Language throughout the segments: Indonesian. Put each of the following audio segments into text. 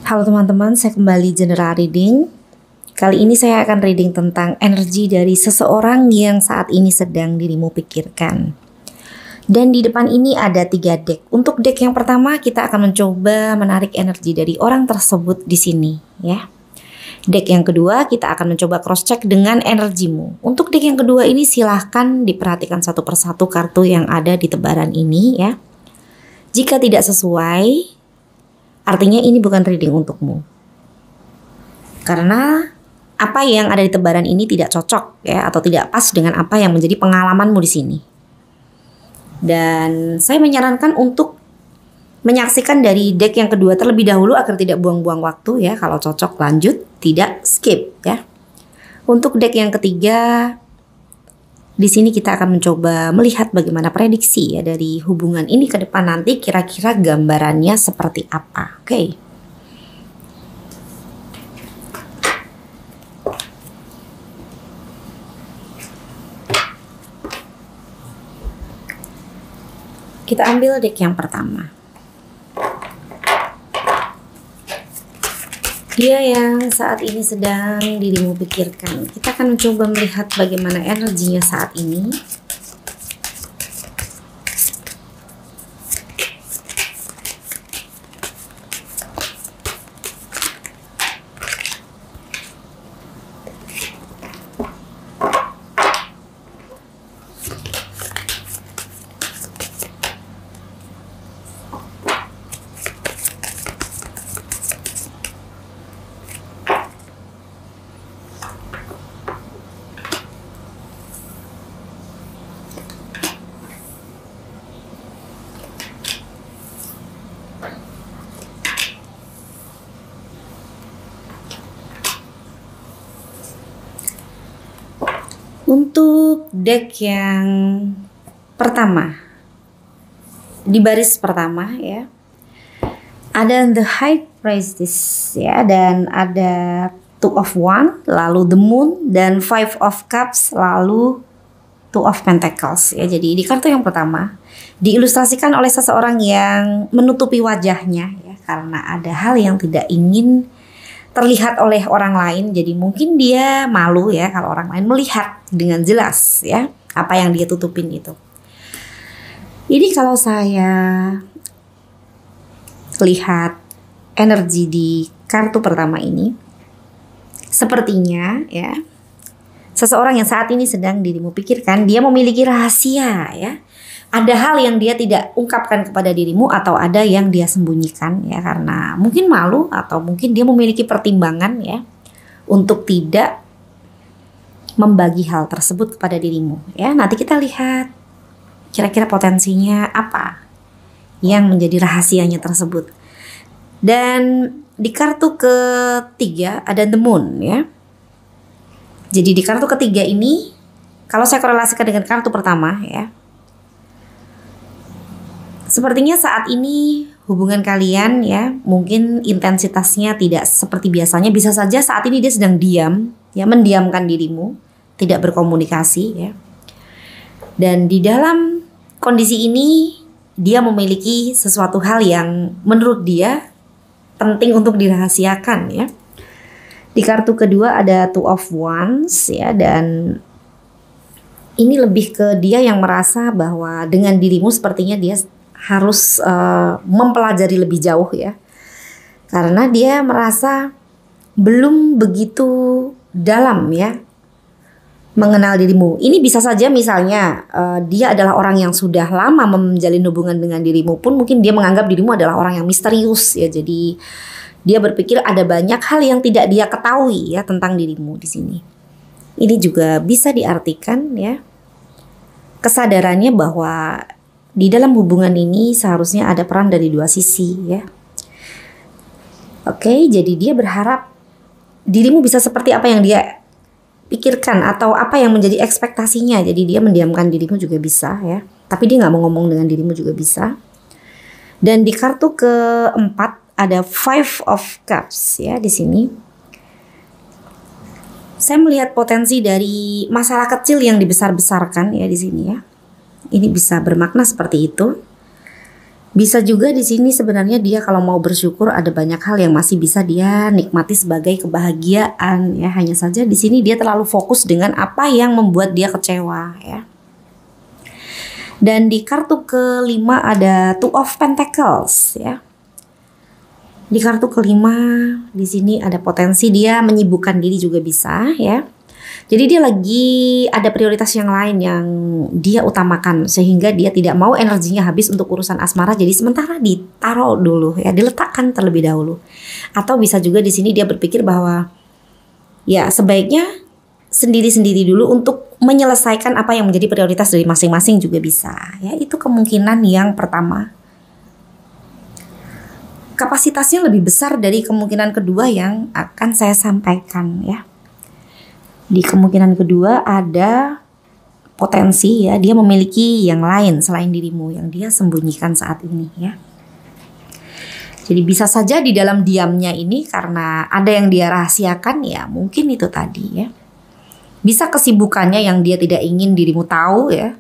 Halo teman-teman, saya kembali general reading. Kali ini saya akan reading tentang energi dari seseorang yang saat ini sedang dirimu pikirkan. Dan di depan ini ada 3 deck. Untuk deck yang pertama kita akan mencoba menarik energi dari orang tersebut di sini, ya. Deck yang kedua kita akan mencoba cross check dengan energimu. Untuk deck yang kedua ini silahkan diperhatikan satu persatu kartu yang ada di tebaran ini, ya. Jika tidak sesuai, artinya ini bukan reading untukmu. Karena apa yang ada di tebaran ini tidak cocok, ya, atau tidak pas dengan apa yang menjadi pengalamanmu di sini. Dan saya menyarankan untuk menyaksikan dari deck yang kedua terlebih dahulu agar tidak buang-buang waktu, ya. Kalau cocok lanjut, tidak skip, ya. Untuk deck yang ketiga, di sini kita akan mencoba melihat bagaimana prediksi, ya, dari hubungan ini ke depan nanti kira-kira gambarannya seperti apa. Oke. Kita ambil deck yang pertama. Dia yang saat ini sedang dirimu pikirkan. Kita akan mencoba melihat bagaimana energinya saat ini. Untuk deck yang pertama, di baris pertama, ya, ada The High Priestess, ya, dan ada Two of Wands, lalu The Moon, dan Five of Cups, lalu Two of Pentacles, ya. Jadi di kartu yang pertama diilustrasikan oleh seseorang yang menutupi wajahnya, ya, karena ada hal yang tidak ingin terlihat oleh orang lain. Jadi mungkin dia malu, ya, kalau orang lain melihat dengan jelas, ya, apa yang dia tutupin itu. Ini kalau saya lihat energi di kartu pertama ini, sepertinya, ya, seseorang yang saat ini sedang dirimu pikirkan, dia memiliki rahasia, ya. Ada hal yang dia tidak ungkapkan kepada dirimu atau ada yang dia sembunyikan, ya, karena mungkin malu atau mungkin dia memiliki pertimbangan, ya, untuk tidak membagi hal tersebut kepada dirimu, ya. Nanti kita lihat kira-kira potensinya apa yang menjadi rahasianya tersebut. Dan di kartu ketiga ada The Moon, ya. Jadi di kartu ketiga ini, kalau saya korelasikan dengan kartu pertama, ya, sepertinya saat ini hubungan kalian, ya, mungkin intensitasnya tidak seperti biasanya. Bisa saja saat ini dia sedang diam, ya, mendiamkan dirimu, tidak berkomunikasi, ya. Dan di dalam kondisi ini dia memiliki sesuatu hal yang menurut dia penting untuk dirahasiakan, ya. Di kartu kedua ada Two of Wands, ya, dan ini lebih ke dia yang merasa bahwa dengan dirimu sepertinya dia harus mempelajari lebih jauh, ya, karena dia merasa belum begitu dalam, ya, mengenal dirimu. Ini bisa saja misalnya dia adalah orang yang sudah lama menjalin hubungan dengan dirimu pun mungkin dia menganggap dirimu adalah orang yang misterius, ya. Jadi dia berpikir ada banyak hal yang tidak dia ketahui, ya, tentang dirimu di sini. Ini juga bisa diartikan, ya, kesadarannya bahwa di dalam hubungan ini seharusnya ada peran dari dua sisi, ya. Oke, jadi dia berharap dirimu bisa seperti apa yang dia pikirkan atau apa yang menjadi ekspektasinya. Jadi dia mendiamkan dirimu juga bisa, ya. Tapi dia nggak mau ngomong dengan dirimu juga bisa. Dan di kartu keempat ada Five of Cups, ya, di sini. Saya melihat potensi dari masalah kecil yang dibesar-besarkan, ya, di sini, ya. Ini bisa bermakna seperti itu. Bisa juga di sini sebenarnya dia kalau mau bersyukur ada banyak hal yang masih bisa dia nikmati sebagai kebahagiaan ya. Hanya saja di sini dia terlalu fokus dengan apa yang membuat dia kecewa ya. Dan di kartu kelima ada Two of Pentacles ya. Di kartu kelima di sini ada potensi dia menyibukkan diri juga bisa ya. Jadi dia lagi ada prioritas yang lain yang dia utamakan sehingga dia tidak mau energinya habis untuk urusan asmara. Jadi sementara ditaruh dulu ya, diletakkan terlebih dahulu. Atau bisa juga di sini dia berpikir bahwa ya sebaiknya sendiri-sendiri dulu untuk menyelesaikan apa yang menjadi prioritas dari masing-masing juga bisa. Ya, itu kemungkinan yang pertama. Kapasitasnya lebih besar dari kemungkinan kedua yang akan saya sampaikan ya. Di kemungkinan kedua ada potensi ya dia memiliki yang lain selain dirimu yang dia sembunyikan saat ini ya. Jadi bisa saja di dalam diamnya ini karena ada yang dia rahasiakan ya mungkin itu tadi ya. Bisa kesibukannya yang dia tidak ingin dirimu tahu ya.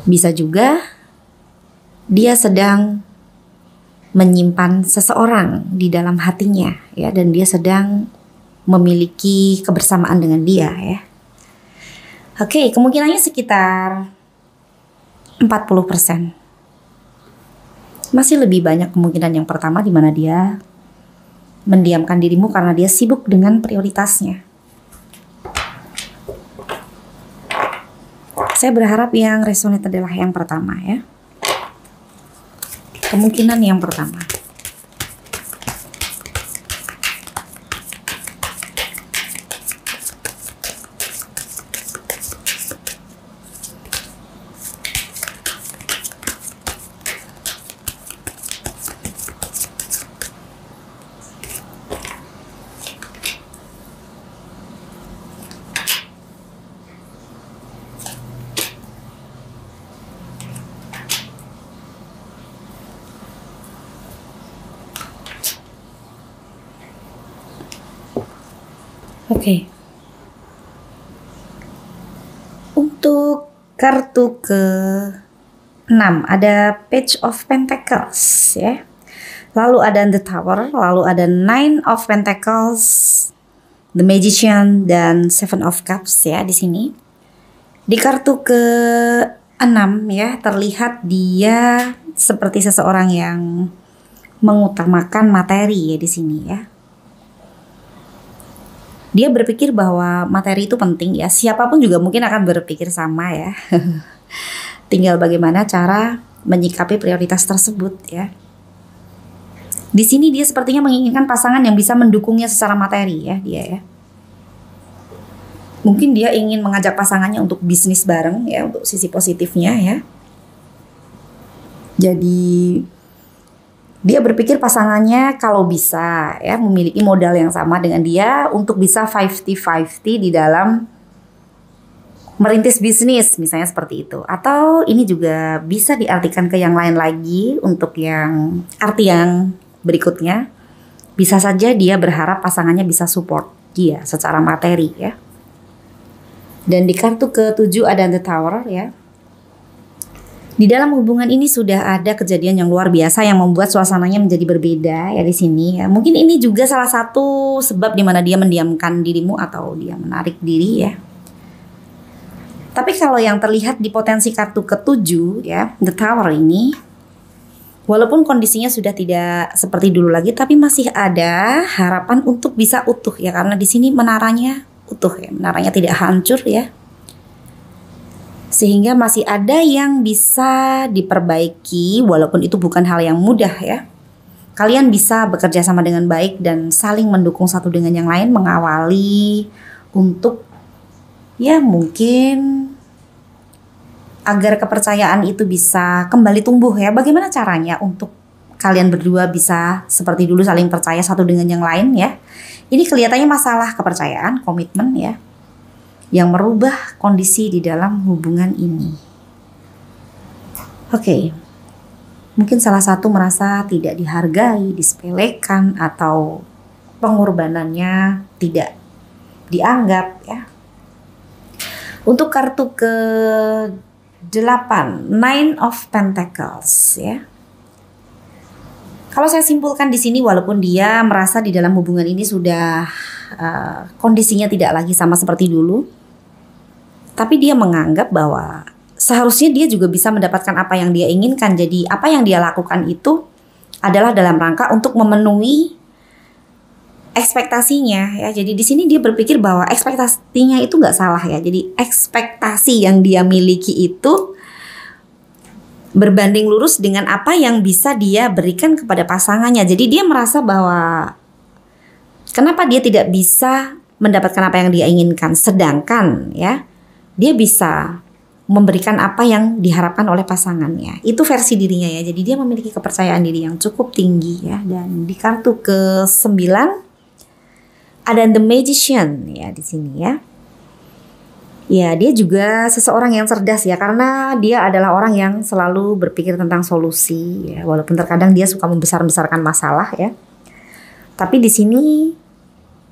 Bisa juga dia sedang menyimpan seseorang di dalam hatinya ya dan dia sedang memiliki kebersamaan dengan dia ya. Oke, kemungkinannya sekitar 40%. Masih lebih banyak kemungkinan yang pertama di mana dia mendiamkan dirimu karena dia sibuk dengan prioritasnya. Saya berharap yang resonate adalah yang pertama ya. Kemungkinan yang pertama. Oke. Untuk kartu ke-6 ada Page of Pentacles ya. Lalu ada The Tower, lalu ada Nine of Pentacles, The Magician dan Seven of Cups ya di sini. Di kartu ke-6 ya terlihat dia seperti seseorang yang mengutamakan materi ya di sini ya. Dia berpikir bahwa materi itu penting ya. Siapapun juga mungkin akan berpikir sama ya. Tinggal bagaimana cara menyikapi prioritas tersebut ya. Di sini dia sepertinya menginginkan pasangan yang bisa mendukungnya secara materi ya dia ya. Mungkin dia ingin mengajak pasangannya untuk bisnis bareng ya untuk sisi positifnya ya. Jadi dia berpikir pasangannya kalau bisa ya memiliki modal yang sama dengan dia untuk bisa 50-50 di dalam merintis bisnis misalnya seperti itu. Atau ini juga bisa diartikan ke yang lain lagi untuk yang arti yang berikutnya. Bisa saja dia berharap pasangannya bisa support dia secara materi ya. Dan di kartu ke-7 ada The Tower ya. Di dalam hubungan ini sudah ada kejadian yang luar biasa yang membuat suasananya menjadi berbeda ya di sini ya. Mungkin ini juga salah satu sebab di mana dia mendiamkan dirimu atau dia menarik diri ya. Tapi kalau yang terlihat di potensi kartu ke-7 ya, The Tower ini walaupun kondisinya sudah tidak seperti dulu lagi tapi masih ada harapan untuk bisa utuh ya karena di sini menaranya utuh ya, menaranya tidak hancur ya. Sehingga masih ada yang bisa diperbaiki walaupun itu bukan hal yang mudah ya. Kalian bisa bekerja sama dengan baik dan saling mendukung satu dengan yang lain mengawali untuk ya mungkin agar kepercayaan itu bisa kembali tumbuh ya. Bagaimana caranya untuk kalian berdua bisa seperti dulu saling percaya satu dengan yang lain ya. Ini kelihatannya masalah kepercayaan, komitmen ya. Yang merubah kondisi di dalam hubungan ini. Oke. Mungkin salah satu merasa tidak dihargai, disepelekan atau pengorbanannya tidak dianggap ya. Untuk kartu ke-8 8, Nine of Pentacles ya. Kalau saya simpulkan di sini, walaupun dia merasa di dalam hubungan ini sudah kondisinya tidak lagi sama seperti dulu, tapi dia menganggap bahwa seharusnya dia juga bisa mendapatkan apa yang dia inginkan. Jadi apa yang dia lakukan itu adalah dalam rangka untuk memenuhi ekspektasinya ya. Jadi di sini dia berpikir bahwa ekspektasinya itu nggak salah ya. Jadi ekspektasi yang dia miliki itu berbanding lurus dengan apa yang bisa dia berikan kepada pasangannya. Jadi dia merasa bahwa kenapa dia tidak bisa mendapatkan apa yang dia inginkan, sedangkan ya dia bisa memberikan apa yang diharapkan oleh pasangannya. Itu versi dirinya ya. Jadi dia memiliki kepercayaan diri yang cukup tinggi ya. Dan di kartu ke-9 ada The Magician ya di sini ya. Ya, dia juga seseorang yang cerdas ya, karena dia adalah orang yang selalu berpikir tentang solusi ya, walaupun terkadang dia suka membesar-besarkan masalah ya. Tapi di sini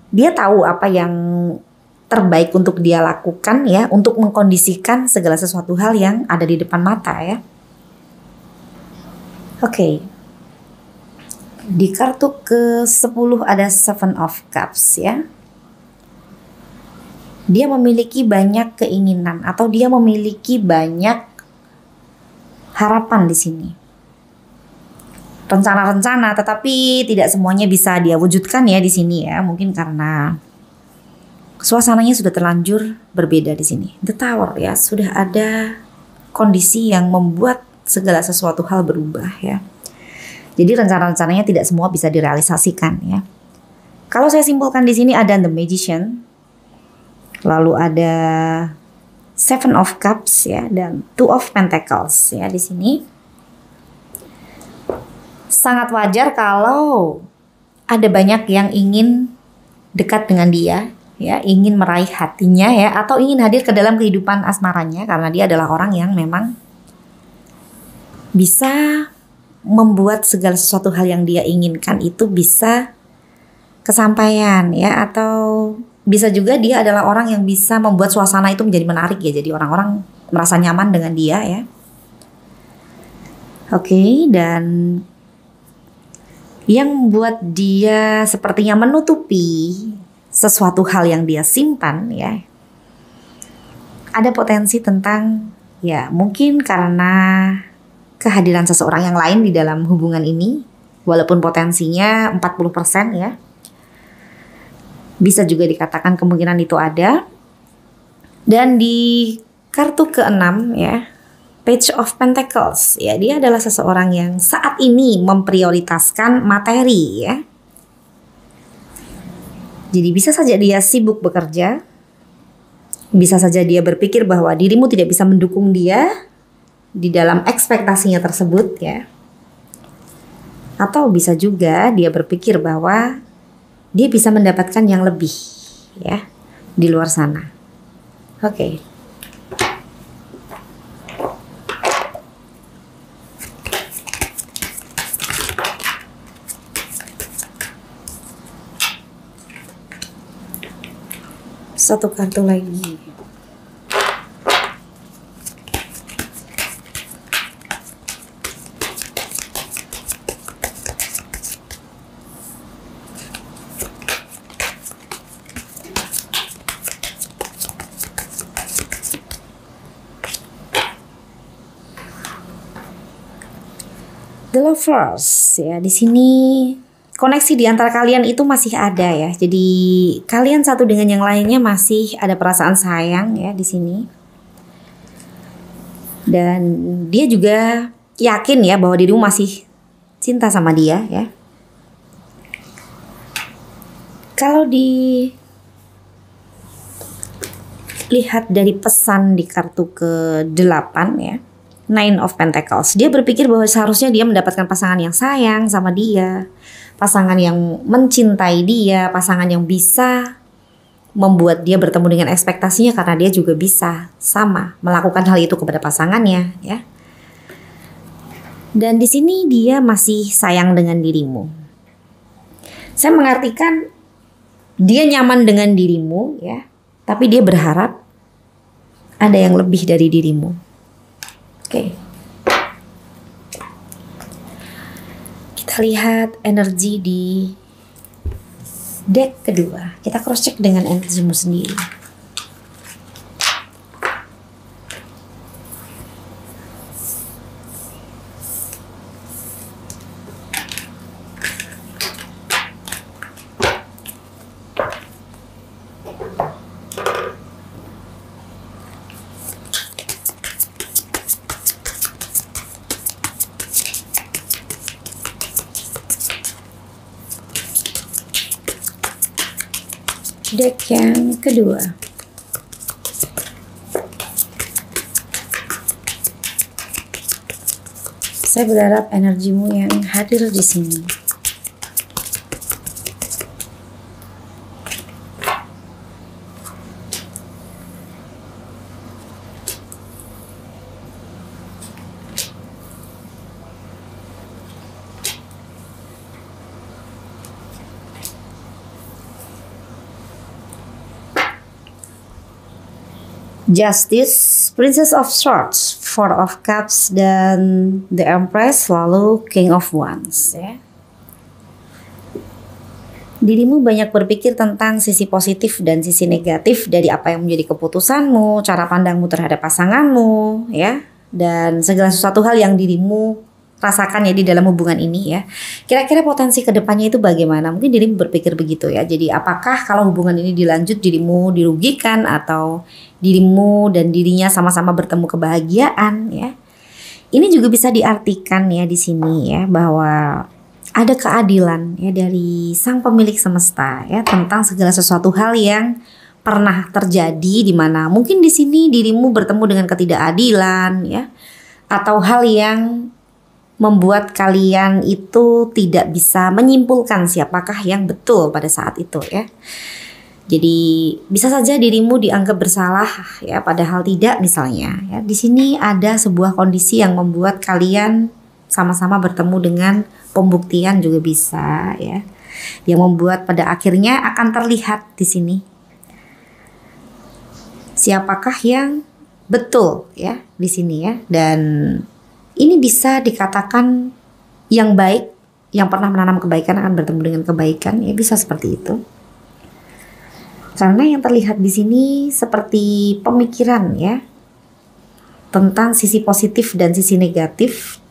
dia tahu apa yang terbaik untuk dia lakukan ya, untuk mengkondisikan segala sesuatu hal yang ada di depan mata ya. Oke. Di kartu ke-10 ada Seven of Cups ya. Dia memiliki banyak keinginan atau dia memiliki banyak harapan di sini. Rencana-rencana, tetapi tidak semuanya bisa dia wujudkan ya di sini ya. Mungkin karena suasananya sudah terlanjur berbeda di sini. The Tower ya, sudah ada kondisi yang membuat segala sesuatu hal berubah ya. Jadi rencana-rencananya tidak semua bisa direalisasikan ya. Kalau saya simpulkan di sini ada The Magician, lalu ada Seven of Cups ya, dan Two of Pentacles ya di sini. Sangat wajar kalau ada banyak yang ingin dekat dengan dia ya, ingin meraih hatinya ya, atau ingin hadir ke dalam kehidupan asmaranya, karena dia adalah orang yang memang bisa membuat segala sesuatu hal yang dia inginkan itu bisa kesampaian ya, atau bisa juga dia adalah orang yang bisa membuat suasana itu menjadi menarik ya, jadi orang-orang merasa nyaman dengan dia ya. Oke, dan yang membuat dia sepertinya menutupi sesuatu hal yang dia simpan ya, ada potensi tentang ya, mungkin karena kehadiran seseorang yang lain di dalam hubungan ini, walaupun potensinya 40% ya. Bisa juga dikatakan kemungkinan itu ada. Dan di kartu ke-6 ya, Page of Pentacles ya, dia adalah seseorang yang saat ini memprioritaskan materi ya. Jadi bisa saja dia sibuk bekerja, bisa saja dia berpikir bahwa dirimu tidak bisa mendukung dia di dalam ekspektasinya tersebut ya. Atau bisa juga dia berpikir bahwa dia bisa mendapatkan yang lebih ya di luar sana. Oke. Satu kartu lagi. The Lovers ya, di sini koneksi di antara kalian itu masih ada ya. Jadi kalian satu dengan yang lainnya masih ada perasaan sayang ya di sini. Dan dia juga yakin ya bahwa dirimu masih cinta sama dia ya. Kalau dilihat dari pesan di kartu ke-8 ya, Nine of Pentacles, dia berpikir bahwa seharusnya dia mendapatkan pasangan yang sayang sama dia, pasangan yang mencintai dia, pasangan yang bisa membuat dia bertemu dengan ekspektasinya, karena dia juga bisa sama melakukan hal itu kepada pasangannya ya. Dan di sini dia masih sayang dengan dirimu. Saya mengartikan dia nyaman dengan dirimu ya, tapi dia berharap ada yang lebih dari dirimu. Oke. Kita lihat energi di deck kedua. Kita cross check dengan energimu sendiri. Deck yang kedua. Saya berharap energimu yang hadir di sini Justice, Princess of Swords, Four of Cups, dan The Empress, lalu King of Wands ya. Dirimu banyak berpikir tentang sisi positif dan sisi negatif dari apa yang menjadi keputusanmu, cara pandangmu terhadap pasanganmu ya, dan segala sesuatu hal yang dirimu rasakan ya di dalam hubungan ini ya. Kira-kira potensi kedepannya itu bagaimana? Mungkin dirimu berpikir begitu ya. Jadi apakah kalau hubungan ini dilanjut dirimu dirugikan atau dirimu dan dirinya sama-sama bertemu kebahagiaan ya. Ini juga bisa diartikan ya di sini ya bahwa ada keadilan ya dari sang pemilik semesta ya tentang segala sesuatu hal yang pernah terjadi di mana mungkin di sini dirimu bertemu dengan ketidakadilan ya atau hal yang membuat kalian itu tidak bisa menyimpulkan siapakah yang betul pada saat itu ya. Jadi bisa saja dirimu dianggap bersalah ya padahal tidak misalnya ya. Di sini ada sebuah kondisi yang membuat kalian sama-sama bertemu dengan pembuktian juga bisa ya. Yang membuat pada akhirnya akan terlihat di sini siapakah yang betul ya di sini ya. Dan ini bisa dikatakan yang baik, yang pernah menanam kebaikan akan bertemu dengan kebaikan, ya bisa seperti itu. Karena yang terlihat di sini seperti pemikiran ya tentang sisi positif dan sisi negatif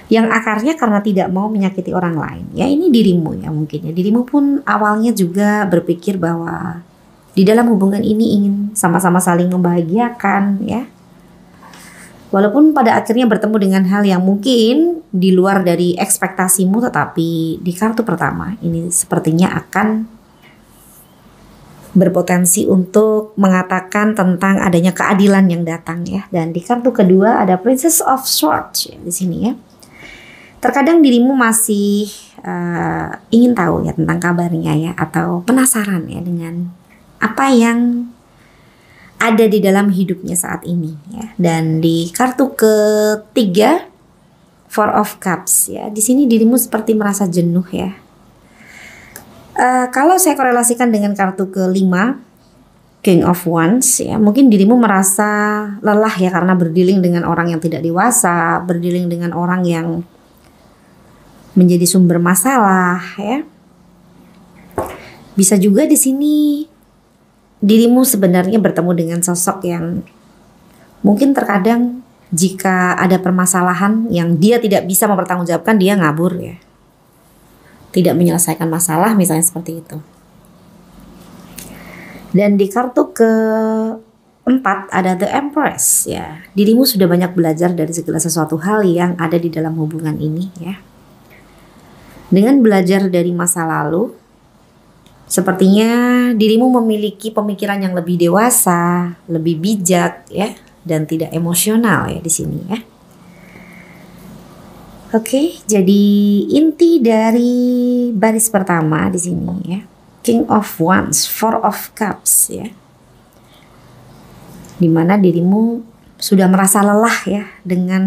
yang akarnya karena tidak mau menyakiti orang lain. Ya ini dirimu ya mungkin ya. Dirimu pun awalnya juga berpikir bahwa di dalam hubungan ini ingin sama-sama saling membahagiakan ya. Walaupun pada akhirnya bertemu dengan hal yang mungkin di luar dari ekspektasimu, tetapi di kartu pertama ini sepertinya akan berpotensi untuk mengatakan tentang adanya keadilan yang datang ya. Dan di kartu kedua ada Princess of Swords ya, di sini ya. Terkadang dirimu masih ingin tahu ya tentang kabarnya ya atau penasaran ya dengan apa yang ada di dalam hidupnya saat ini ya. Dan di kartu ketiga Four of Cups ya, di sini dirimu seperti merasa jenuh ya. Kalau saya korelasikan dengan kartu kelima King of Wands ya, mungkin dirimu merasa lelah ya karena berdealing dengan orang yang tidak dewasa, berdealing dengan orang yang menjadi sumber masalah ya. Bisa juga di sini dirimu sebenarnya bertemu dengan sosok yang mungkin terkadang jika ada permasalahan yang dia tidak bisa mempertanggungjawabkan, dia ngabur ya. Tidak menyelesaikan masalah misalnya seperti itu. Dan di kartu keempat ada The Empress ya. Dirimu sudah banyak belajar dari segala sesuatu hal yang ada di dalam hubungan ini ya. Dengan belajar dari masa lalu, sepertinya dirimu memiliki pemikiran yang lebih dewasa, lebih bijak ya, dan tidak emosional ya di sini ya. Oke, jadi inti dari baris pertama di sini ya, King of Wands, Four of Cups ya, dimana dirimu sudah merasa lelah ya dengan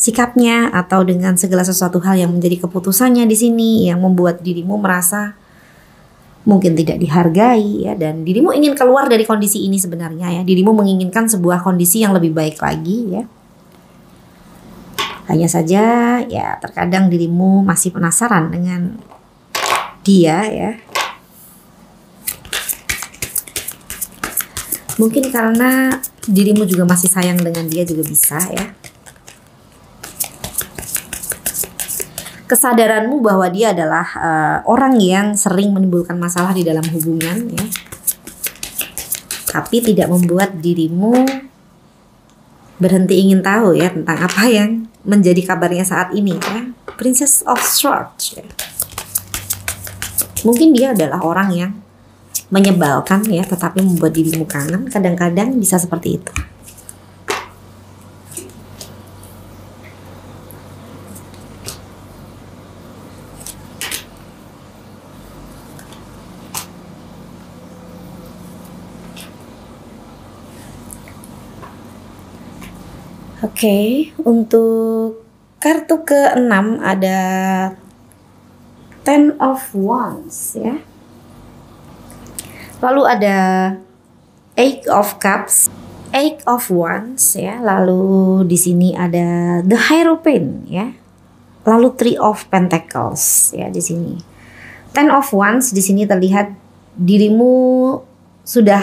sikapnya atau dengan segala sesuatu hal yang menjadi keputusannya di sini yang membuat dirimu merasa mungkin tidak dihargai ya, dan dirimu ingin keluar dari kondisi ini sebenarnya ya. Dirimu menginginkan sebuah kondisi yang lebih baik lagi ya. Hanya saja ya terkadang dirimu masih penasaran dengan dia ya. Mungkin karena dirimu juga masih sayang dengan dia juga bisa ya. Kesadaranmu bahwa dia adalah orang yang sering menimbulkan masalah di dalam hubungan ya. Tapi tidak membuat dirimu berhenti ingin tahu ya tentang apa yang menjadi kabarnya saat ini ya. Princess of Swords ya. Mungkin dia adalah orang yang menyebalkan ya, tetapi membuat dirimu kangen. Kadang-kadang bisa seperti itu. Oke, untuk kartu ke-6 ada Ten of Wands ya. Lalu ada Eight of Cups, Eight of Wands ya. Lalu di sini ada The Hierophant ya. Lalu Three of Pentacles ya di sini. Ten of Wands di sini terlihat dirimu sudah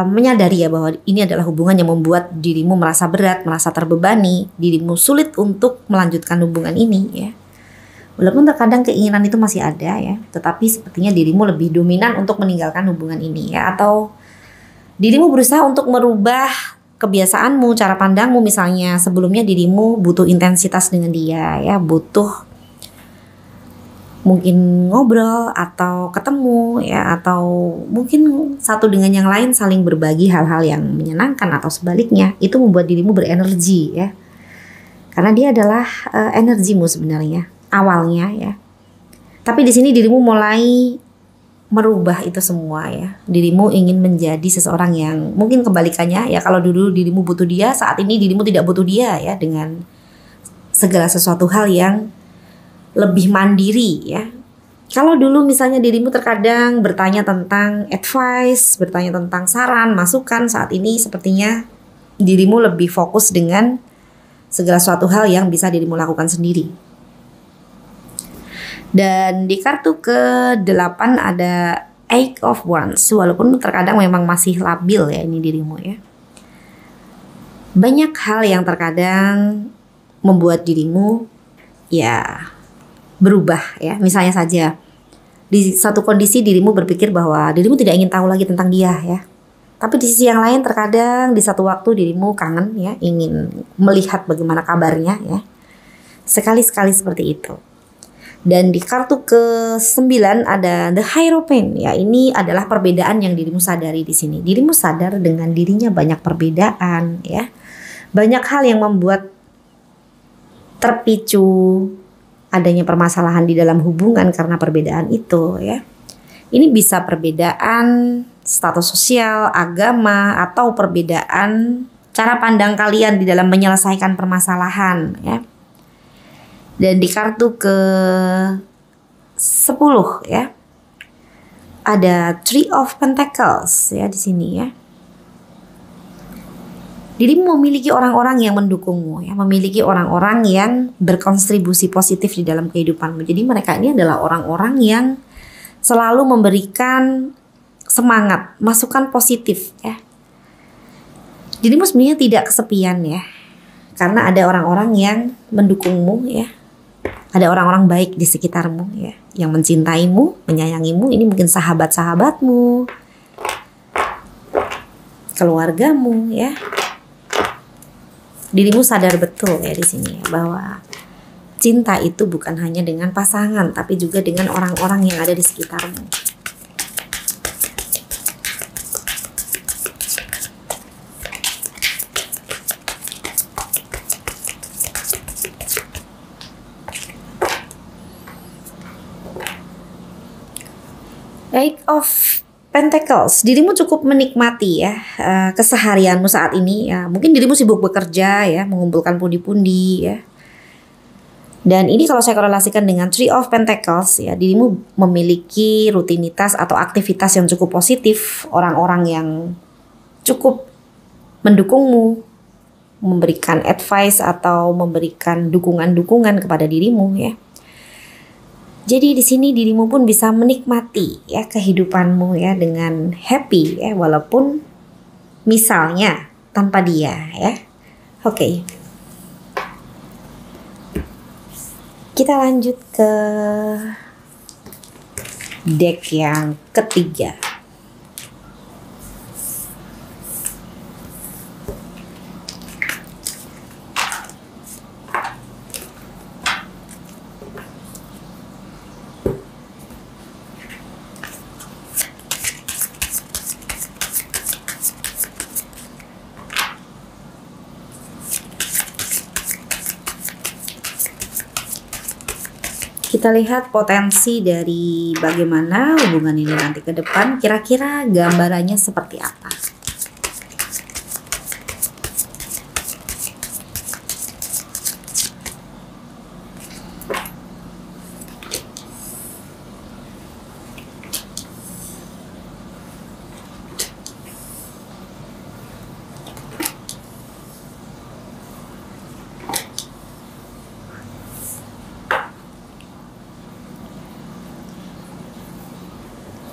menyadari ya bahwa ini adalah hubungan yang membuat dirimu merasa berat, merasa terbebani, dirimu sulit untuk melanjutkan hubungan ini ya. Walaupun terkadang keinginan itu masih ada ya, tetapi sepertinya dirimu lebih dominan untuk meninggalkan hubungan ini ya, atau dirimu berusaha untuk merubah kebiasaanmu, cara pandangmu. Misalnya sebelumnya dirimu butuh intensitas dengan dia ya, butuh mungkin ngobrol atau ketemu ya, atau mungkin satu dengan yang lain saling berbagi hal-hal yang menyenangkan atau sebaliknya. Itu membuat dirimu berenergi ya, karena dia adalah energimu sebenarnya awalnya ya. Tapi di sini dirimu mulai merubah itu semua ya. Dirimu ingin menjadi seseorang yang mungkin kebalikannya ya. Kalau dulu dirimu butuh dia, saat ini dirimu tidak butuh dia ya, dengan segala sesuatu hal yang lebih mandiri ya. Kalau dulu misalnya dirimu terkadang bertanya tentang advice, bertanya tentang saran, masukan, saat ini sepertinya dirimu lebih fokus dengan segala suatu hal yang bisa dirimu lakukan sendiri. Dan di kartu ke-8 ada Eight of Wands. Walaupun terkadang memang masih labil ya ini dirimu ya. Banyak hal yang terkadang membuat dirimu ya berubah ya. Misalnya saja di satu kondisi dirimu berpikir bahwa dirimu tidak ingin tahu lagi tentang dia ya. Tapi di sisi yang lain terkadang di satu waktu dirimu kangen ya, ingin melihat bagaimana kabarnya ya. Sekali-sekali seperti itu. Dan di kartu ke-9 ada The Hierophant ya. Ini adalah perbedaan yang dirimu sadari di sini. Dirimu sadar dengan dirinya banyak perbedaan ya. Banyak hal yang membuat terpicu adanya permasalahan di dalam hubungan karena perbedaan itu ya. Ini bisa perbedaan status sosial, agama, atau perbedaan cara pandang kalian di dalam menyelesaikan permasalahan ya. Dan di kartu ke-10 ya, ada Three of Pentacles ya di sini ya. Dirimu memiliki orang-orang yang mendukungmu ya, memiliki orang-orang yang berkontribusi positif di dalam kehidupanmu. Jadi mereka ini adalah orang-orang yang selalu memberikan semangat, masukan positif ya. Dirimu sebenarnya tidak kesepian ya, karena ada orang-orang yang mendukungmu ya. Ada orang-orang baik di sekitarmu ya, yang mencintaimu, menyayangimu. Ini mungkin sahabat-sahabatmu, keluargamu ya. Dirimu sadar betul ya di sini ya, bahwa cinta itu bukan hanya dengan pasangan, tapi juga dengan orang-orang yang ada di sekitarmu. Eight of Pentacles, dirimu cukup menikmati ya keseharianmu saat ini ya. Mungkin dirimu sibuk bekerja ya, mengumpulkan pundi-pundi ya. Dan ini kalau saya korelasikan dengan Three of Pentacles ya, dirimu memiliki rutinitas atau aktivitas yang cukup positif, orang-orang yang cukup mendukungmu memberikan advice atau memberikan dukungan-dukungan kepada dirimu ya. Jadi di sini dirimu pun bisa menikmati ya kehidupanmu ya dengan happy ya, walaupun misalnya tanpa dia ya. Oke. Kita lanjut ke deck yang ketiga. Kita lihat potensi dari bagaimana hubungan ini nanti ke depan, kira-kira gambarannya seperti apa.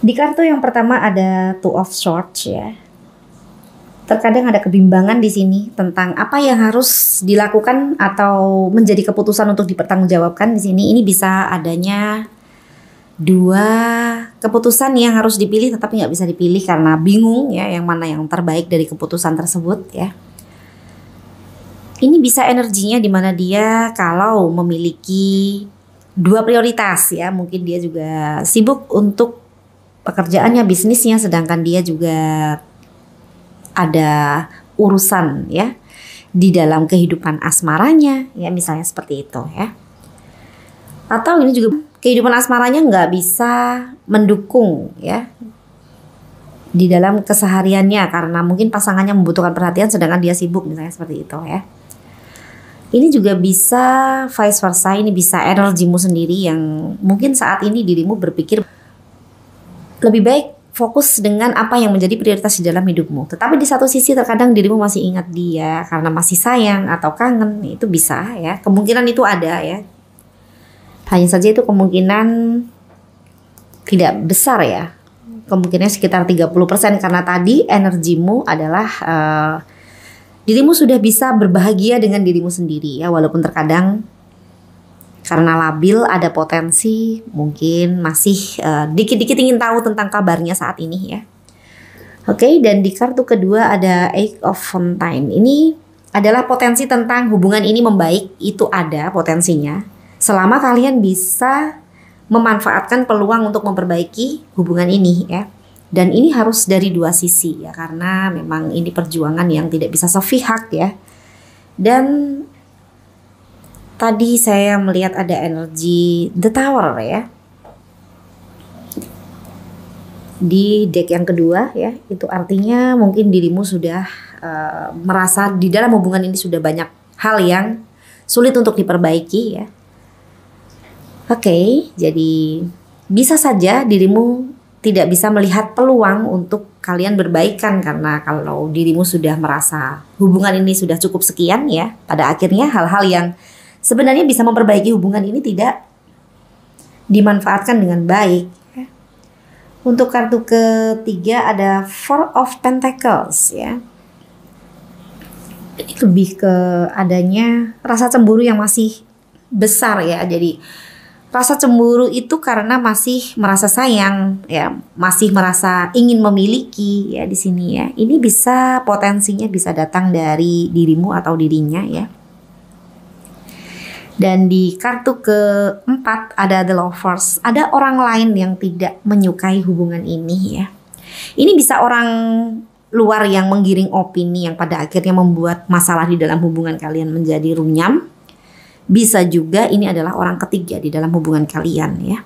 Di kartu yang pertama ada Two of Swords ya. Terkadang ada kebimbangan di sini tentang apa yang harus dilakukan atau menjadi keputusan untuk dipertanggungjawabkan di sini. Ini bisa adanya dua keputusan yang harus dipilih tetapi nggak bisa dipilih karena bingung ya yang mana yang terbaik dari keputusan tersebut ya. Ini bisa energinya di mana dia kalau memiliki dua prioritas ya, mungkin dia juga sibuk untuk pekerjaannya, bisnisnya, sedangkan dia juga ada urusan ya di dalam kehidupan asmaranya ya, misalnya seperti itu ya. Atau ini juga kehidupan asmaranya nggak bisa mendukung ya di dalam kesehariannya karena mungkin pasangannya membutuhkan perhatian sedangkan dia sibuk, misalnya seperti itu ya. Ini juga bisa vice versa, ini bisa energimu sendiri yang mungkin saat ini dirimu berpikir lebih baik fokus dengan apa yang menjadi prioritas di dalam hidupmu. Tetapi di satu sisi terkadang dirimu masih ingat dia karena masih sayang atau kangen, itu bisa ya. Kemungkinan itu ada ya. Hanya saja itu kemungkinan tidak besar ya. Kemungkinannya sekitar 30% karena tadi energimu adalah dirimu sudah bisa berbahagia dengan dirimu sendiri ya, walaupun terkadang karena labil ada potensi mungkin masih dikit-dikit ingin tahu tentang kabarnya saat ini ya. Oke, dan di kartu kedua ada Eight of Fontaine. Ini adalah potensi tentang hubungan ini membaik, itu ada potensinya. Selama kalian bisa memanfaatkan peluang untuk memperbaiki hubungan ini ya. Dan ini harus dari dua sisi ya, karena memang ini perjuangan yang tidak bisa sepihak ya. Dan tadi saya melihat ada energi The Tower ya. Di deck yang kedua ya, itu artinya mungkin dirimu sudah merasa di dalam hubungan ini sudah banyak hal yang sulit untuk diperbaiki ya. Oke, jadi bisa saja dirimu tidak bisa melihat peluang untuk kalian berbaikan karena kalau dirimu sudah merasa hubungan ini sudah cukup sekian ya, pada akhirnya hal-hal yang sebenarnya bisa memperbaiki hubungan ini tidak dimanfaatkan dengan baik. Untuk kartu ketiga ada Four of Pentacles ya. Ini lebih ke adanya rasa cemburu yang masih besar ya. Jadi rasa cemburu itu karena masih merasa sayang ya, masih merasa ingin memiliki ya di sini ya. Ini bisa potensinya bisa datang dari dirimu atau dirinya ya. Dan di kartu keempat ada The Lovers. Ada orang lain yang tidak menyukai hubungan ini ya. Ini bisa orang luar yang menggiring opini yang pada akhirnya membuat masalah di dalam hubungan kalian menjadi runyam. Bisa juga ini adalah orang ketiga di dalam hubungan kalian ya.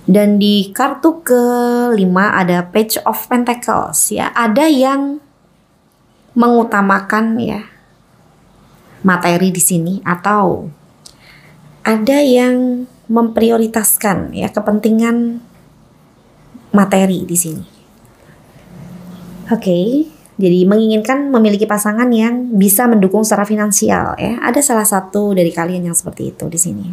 Dan di kartu kelima ada Page of Pentacles ya. Ada yang mengutamakan ya materi di sini atau ada yang memprioritaskan ya kepentingan materi di sini. Oke, Jadi menginginkan memiliki pasangan yang bisa mendukung secara finansial ya. Ada salah satu dari kalian yang seperti itu di sini.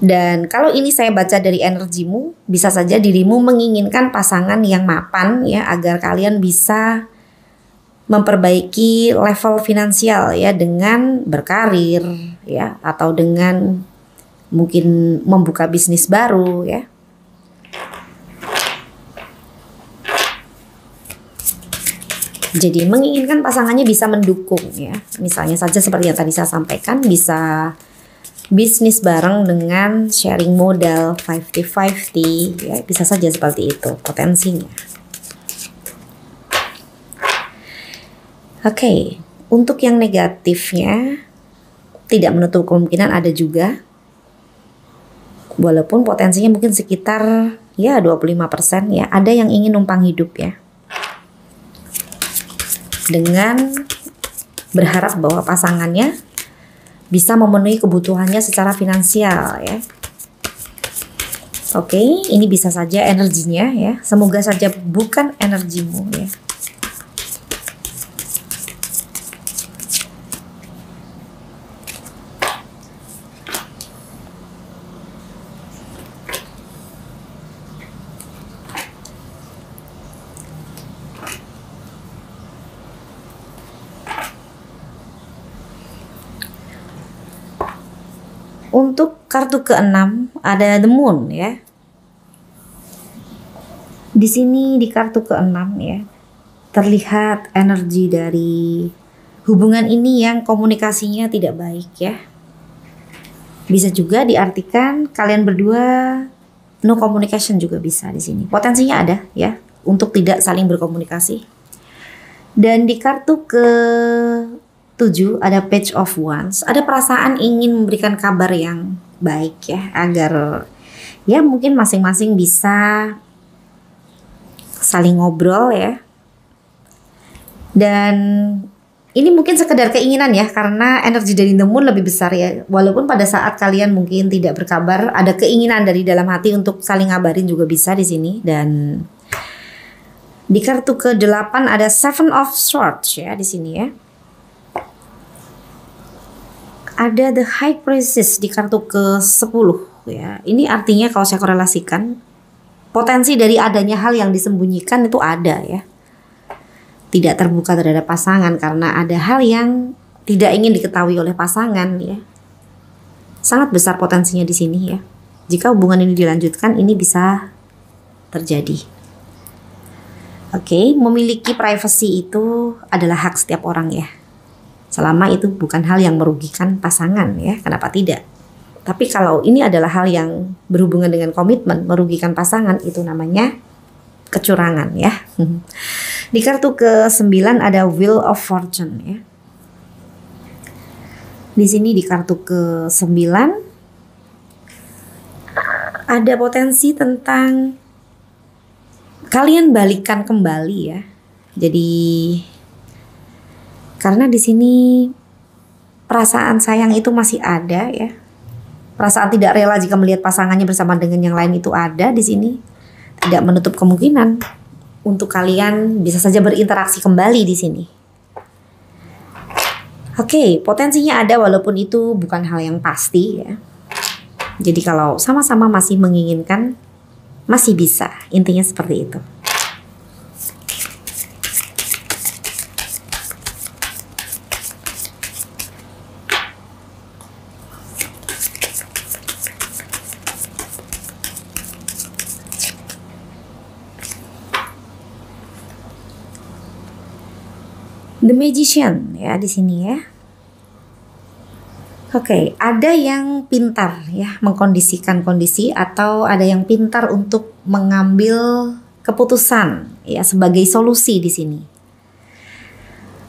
Dan kalau ini saya baca dari energimu, bisa saja dirimu menginginkan pasangan yang mapan ya, agar kalian bisa memperbaiki level finansial ya, dengan berkarir ya, atau dengan mungkin membuka bisnis baru ya. Jadi menginginkan pasangannya bisa mendukung ya. Misalnya saja seperti yang tadi saya sampaikan, bisa bisnis bareng dengan sharing modal 50-50 ya, bisa saja seperti itu potensinya. Oke, untuk yang negatifnya tidak menutup kemungkinan ada juga. Walaupun potensinya mungkin sekitar ya 25% ya, ada yang ingin numpang hidup ya. Dengan berharap bahwa pasangannya bisa memenuhi kebutuhannya secara finansial ya. Oke, ini bisa saja energinya ya. Semoga saja bukan energimu ya. Untuk kartu ke-6 ada The Moon ya. Di sini di kartu ke-6 ya, terlihat energi dari hubungan ini yang komunikasinya tidak baik ya. Bisa juga diartikan kalian berdua no communication juga bisa di sini. Potensinya ada ya untuk tidak saling berkomunikasi. Dan di kartu ke-7 ada Page of Wands. Ada perasaan ingin memberikan kabar yang baik ya, agar ya mungkin masing-masing bisa saling ngobrol ya. Dan ini mungkin sekedar keinginan ya, karena energi dari The Moon lebih besar ya. Walaupun pada saat kalian mungkin tidak berkabar, ada keinginan dari dalam hati untuk saling ngabarin juga bisa di sini. Dan di kartu ke-8 ada Seven of Swords ya di sini ya. Ada The High Priestess di kartu ke-10 ya. Ini artinya kalau saya korelasikan, potensi dari adanya hal yang disembunyikan itu ada ya. Tidak terbuka terhadap pasangan karena ada hal yang tidak ingin diketahui oleh pasangan ya. Sangat besar potensinya di sini ya. Jika hubungan ini dilanjutkan, ini bisa terjadi. Oke, memiliki privacy itu adalah hak setiap orang ya. Selama itu bukan hal yang merugikan pasangan ya, kenapa tidak? Tapi kalau ini adalah hal yang berhubungan dengan komitmen, merugikan pasangan, itu namanya kecurangan ya. Di kartu ke-9 ada Wheel of Fortune ya. Di sini di kartu ke-9 ada potensi tentang kalian balikan kembali ya. Jadi karena di sini perasaan sayang itu masih ada ya. Perasaan tidak rela jika melihat pasangannya bersama dengan yang lain itu ada di sini. Tidak menutup kemungkinan untuk kalian bisa saja berinteraksi kembali di sini. Oke, potensinya ada walaupun itu bukan hal yang pasti ya. Jadi kalau sama-sama masih menginginkan, masih bisa. Intinya seperti itu. The Magician ya di sini ya. Oke, ada yang pintar ya mengkondisikan kondisi, atau ada yang pintar untuk mengambil keputusan ya sebagai solusi di sini.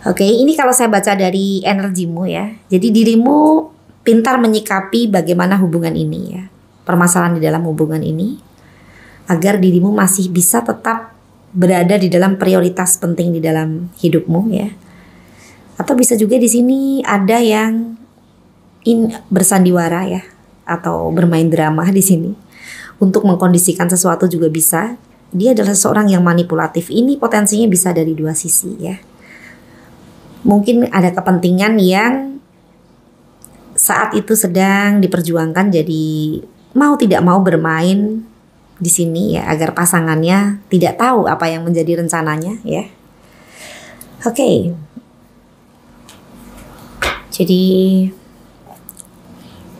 Oke, ini kalau saya baca dari energimu ya. Jadi dirimu pintar menyikapi bagaimana hubungan ini ya. Permasalahan di dalam hubungan ini, agar dirimu masih bisa tetap berada di dalam prioritas penting di dalam hidupmu ya. Atau bisa juga di sini ada yang bersandiwara ya, atau bermain drama di sini untuk mengkondisikan sesuatu juga bisa. Dia adalah seorang yang manipulatif. Ini potensinya bisa dari dua sisi ya. Mungkin ada kepentingan yang saat itu sedang diperjuangkan, jadi mau tidak mau bermain di sini ya agar pasangannya tidak tahu apa yang menjadi rencananya ya. Oke. Jadi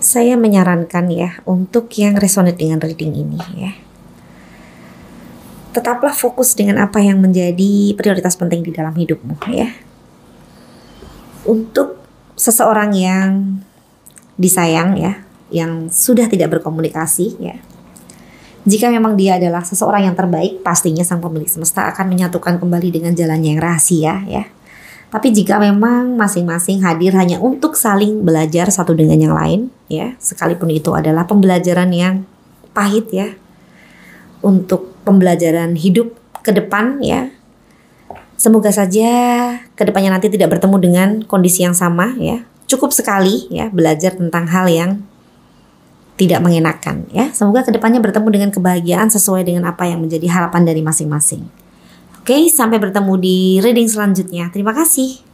saya menyarankan ya untuk yang resonate dengan reading ini ya. Tetaplah fokus dengan apa yang menjadi prioritas penting di dalam hidupmu ya. Untuk seseorang yang disayang ya, yang sudah tidak berkomunikasi ya. Jika memang dia adalah seseorang yang terbaik, pastinya sang pemilik semesta akan menyatukan kembali dengan jalannya yang rahasia ya. Tapi jika memang masing-masing hadir hanya untuk saling belajar satu dengan yang lain ya, sekalipun itu adalah pembelajaran yang pahit ya, untuk pembelajaran hidup ke depan ya. Semoga saja kedepannya nanti tidak bertemu dengan kondisi yang sama ya. Cukup sekali ya belajar tentang hal yang tidak mengenakan ya. Semoga kedepannya bertemu dengan kebahagiaan sesuai dengan apa yang menjadi harapan dari masing-masing. Oke, sampai bertemu di reading selanjutnya. Terima kasih.